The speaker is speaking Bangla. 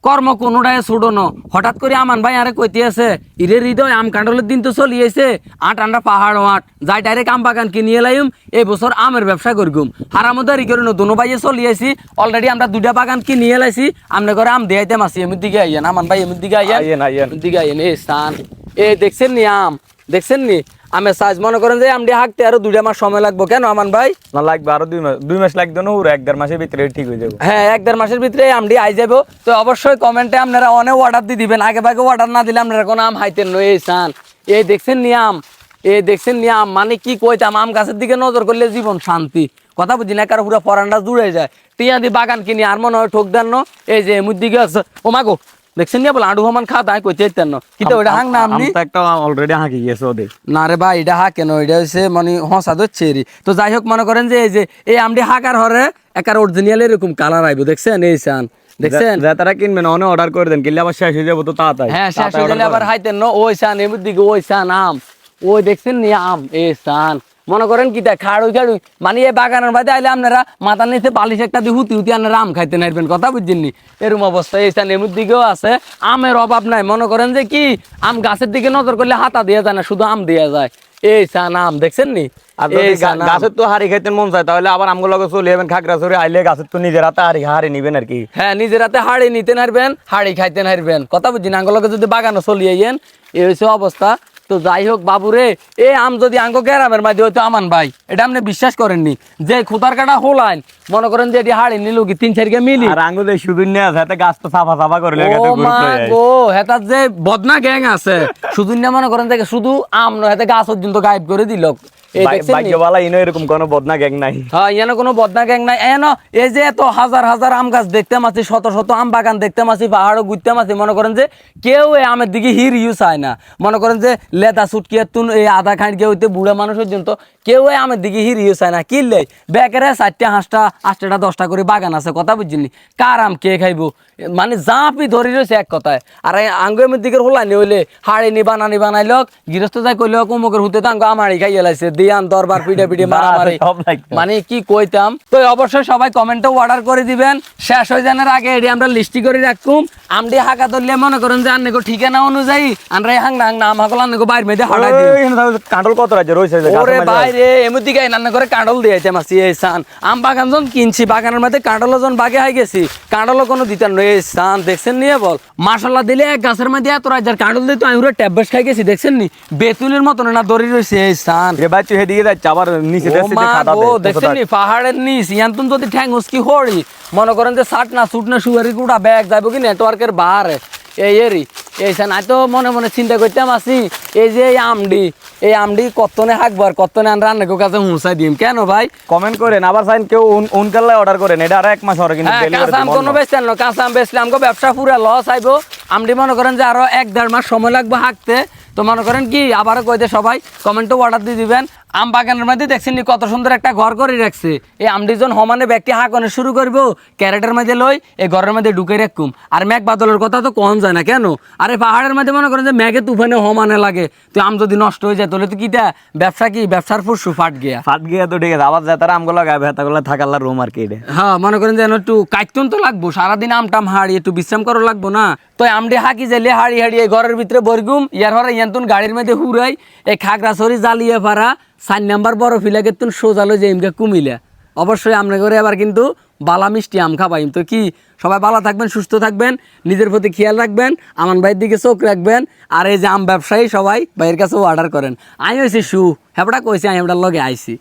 কর্ম কোনোটাই ছুটো ন। হঠাৎ করে আমান ভাই আরে কইতে আছে ইরে হৃদয় আম কাঁঠালের দিন তো চলিয়েছে, আট আন্ডা পাহাড় আট যাই ডাইরেক্ট আম বাগান কিনিয়ে লাইম, এই বছর আমের ব্যবসা করগুম। হারামদারি করে নতুন ভাইয়ে চলিয়েছি, অলরেডি আমরা 2টা বাগান কিনিয়ে লাইছি, আমনে করে আম দিয়াইতে মাসি এমন দিকে আইয়েন, আমান ভাই এমন দিকে আইয়েন দিকে আইয়েন। এই স্থান এ দেখছেন নি আম, দেখছেন নি আমের সাইজ, মনে করেন যে আমটি হাঁকতে আরো 2টা মাস সময় লাগবো। কেন আমান ভাই? না লাগবে আরো 2 মাস লাগবে না, ওর 1-1.5 মাসের ভিতরে ঠিক হয়ে যাবে। হ্যাঁ 1-1.5 মাসের ভিতরে আমটি আই যাবো। তো অবশ্যই কমেন্টে আপনারা অনেক অর্ডার দিয়ে দিবেন, আগে ভাগে অর্ডার না দিলে আপনারা কোনো আম হাইতেন নয়। এই সান এই দেখছেন নি আম, এই দেখছেন নি আম, মানে কি কইতাম, আম গাছের দিকে নজর করলে জীবন শান্তি। কথা বুঝি না, কারো পুরো পরানটা জুড়ে যায়। টিয়া দি বাগান কিনি আর মনে হয় ঠোক দেন ন। এই যে এমুর দিকে আছে, ও মাগো দেখছেন নি বলে আডু হমান খাওয়া তাই কইতে চাইতেন না, কিন্তু ওইটা হাঁক না আপনি একটা অলরেডি হাঁকি গেছে ওদের। না রে ভাই এটা হাঁকে না, ওইটা হচ্ছে মানে হসা ধরছে। তো যাই হোক মনে করেন যে এই যে এই আমটি হাঁকার হরে একার অরিজিনাল এরকম কালার আইবো, দেখছেন এই সান দেখছেন। যারা কিনবেন অনেক অর্ডার করে দেন, কিনলে আবার শেষ হয়ে যাবো তো তাড়াতাড়ি। হ্যাঁ শেষ হয়ে গেলে আবার হাইতেন না। ওই সান এমন দিকে ওই সান আম, ওই দেখছেন নি আম এই সান। মনে করেন কি তা খাড়ুই খাড়ুই, মানে এই বাগানের বাদে আইলে আপনারা মাথার নিচে বালিশ একটা দিয়ে হুতি হুতি আপনারা আম খাইতে নাইবেন। কথা বুঝছেন নি, এরকম অবস্থা। এই সান এমন দিকেও আছে, আমের অভাব নাই। মনে করেন যে কি আম গাছের দিকে নজর করলে হাতা দেওয়া যায় না, শুধু আম দেওয়া যায়। এই সান আম দেখছেন নি। আর যদি গাছের তো হাড়ি খাইতে মন চায় তাহলে আবার আমগুলো চলে যাবেন খাগড়াছড়ি, আইলে গাছের তো নিজের হাতে হাড়ি নিবেন আর কি। হ্যাঁ নিজের হাতে হাড়ি নিতে নারবেন, হাড়ি খাইতে নারবেন। কথা বুঝছেন, আঙ্গুলকে যদি বাগানো চলিয়ে যান, এই হচ্ছে অবস্থা। তো যাই হোক বাবুরে, এই আম যদি আঙ্গ গ্রামের মাঝে হয়তো আমান ভাই, এটা আপনি বিশ্বাস করেননি যে খুদার কাটা হোলাইন, মনে করেন যে এটি হাড়ি নিল কি 3-4 কে মিলি আর আঙ্গুল শুধু নিয়ে আছে হাতে গাছ তো সাফা সাফা করে লেগে ও মা গো, হেতার যে বদনা গ্যাং আছে শুধু না, মনে করেন যে শুধু আম নয় হাতে গাছ পর্যন্ত গায়েব করে দিল। এই দেখছেন ভাগ্যবালা ইনো এরকম কোনো বদনা গ্যাং নাই। হ্যাঁ এনে কোনো বদনা গ্যাং নাই। এন এই যে এত হাজার হাজার আম গাছ দেখতে মাছি, শত শত আম বাগান দেখতে মাছি, পাহাড়ও ঘুরতে মাছি, মনে করেন যে কেউ এই আমের দিকে হির ইউজ হয় না। মনে করেন যে লেদা সুটকিয়ে তুন এই আধা খাঁট গিয়ে হইতে বুড়া মানুষ পর্যন্ত কেউ এই আমের দিকে হির ইউজ হয় না। কিনলে বেকারে 4টা 5টা 8টা 10টা করে বাগান আছে। কথা বুঝছিনি, কার আম কে খাইবো, মানে জাপি ধরি রয়েছে এক কথায়। আর আঙ্গুয়ের দিকে হোলানি হইলে হাড়ি নি বানাইলক, গৃহস্থ যাই কইলে কুমকের হুতে তো আঙ্গ আমারই খাইয়ে লাইছে দিয়ান দরবার পিঠে পিঠে মারামারি, মানে কি কইতাম। তো অবশ্যই সবাই কমেন্টে অর্ডার করে দিবেন। শেষ হয়ে জানার আগে এটি আমরা লিস্টি করে রাখুম। আমডি হাঁকা ধরলে মনে করেন যে আন্নে ঠিকানা অনুযায়ী আমরা হাংনা হাংনা আম হাকল আন্নে বাইর মেয়েদের হাঁটাই দিই। কাঁঠাল কত রাজ্যে রয়েছে ওরে বাইরে এমন দিকে রান্না করে কাঁঠাল দিয়েছে মাসি। এই সান আম বাগান যখন কিনছি, বাগানের মধ্যে কাঁঠালও যখন বাগে হয়ে গেছি, কাঁঠালও কোনো দিতেন নয়। এই সান দেখছেন নিয়ে বল মাসাল্লাহ দিলে এক গাছের মধ্যে এত রাজ্যের কাঁঠাল দিয়ে তো আমি পুরো ট্যাবলেট খাই গেছি। দেখছেন নি বেতুলের মতন না দড়ি রয়েছে। এই সান দিকে যাচ্ছে আবার নিচে দেখছেন নি পাহাড়ের নিচ ইয়ান্তন যদি ঠ্যাং উস্কি হড়ি, মনে করেন যে সাট না ছুট না সুয়ারি গুড়া ব্যাগ যাবো কি নেটওয়ার্কের বাহারে এই এরি। এই সান আই তো মনে মনে চিন্তা করতাম আসি এই যে এই আমডি কতনে হাঁকবো আর কতনে আন রান্নাকে কাছে হুঁসাই দিম। কেন ভাই কমেন্ট করেন, আবার চাইন কেউ উনকাল্লায় অর্ডার করেন, এটা আর 1 মাস হরে কিন্তু কাঁচা আম কোনো বেচতেন না। কাঁচা আম বেচলে আমাকে ব্যবসা পুরা লস আইবো। আমডি মনে করেন যে আরো 1-1.5 মাস সময় লাগবে হাঁকতে। তো মনে করেন কি আবারও কইতে সবাই কমেন্টে অর্ডার দিয়ে দিবেন। আম বাগানের মধ্যে দেখছেন নি কত সুন্দর একটা ঘর করে রাখছে। এই আমডি যখন হমানে ব্যক্তি হাঁকনে শুরু করবো, ক্যারেটের মধ্যে লই এই ঘরের মধ্যে ঢুকে রাখুম। আর মেঘ বাদলের কথা তো কম যায় না। কেন আরে পাহাড়ের মধ্যে মনে করেন যে মেঘে তুফানে হমানে লাগে, তো আম যদি নষ্ট হয়ে যায় তাহলে তো কিটা ব্যবসা কি ব্যবসার ফুসু ফাট গিয়া তো ঠিক আছে। আবার যাতারা আমগুলো গায়ে হেতাগুলো থাকাল্লা রুম আর কি। হ্যাঁ মনে করেন যে একটু কাইতন তো লাগবো, সারাদিন আমটাম হাড়ি একটু বিশ্রাম করা লাগবো না। তো আমডি হাঁকি যাইলে হাড়ি এই ঘরের ভিতরে বরগুম ইয়ার হরে ইয়ান্তন গাড়ির মধ্যে হুরাই এই খাগড়াছড়ি জালিয়ে পারা 4 নাম্বার বড় ফিলাকে তুন সোজালো যে ইমকে কুমিলা। অবশ্যই আমরা করে এবার কিন্তু বালা মিষ্টি আম খাবাইম। তো কি সবাই ভালো থাকবেন, সুস্থ থাকবেন, নিজের প্রতি খেয়াল রাখবেন, আমান ভাইয়ের দিকে চোখ রাখবেন। আর এই যে আম ব্যবসায়ী সবাই ভাইয়ের কাছেও অর্ডার করেন। আমি হয়েছি হেপড়া কইছি, আমি হেপড়ার লগে আইছি।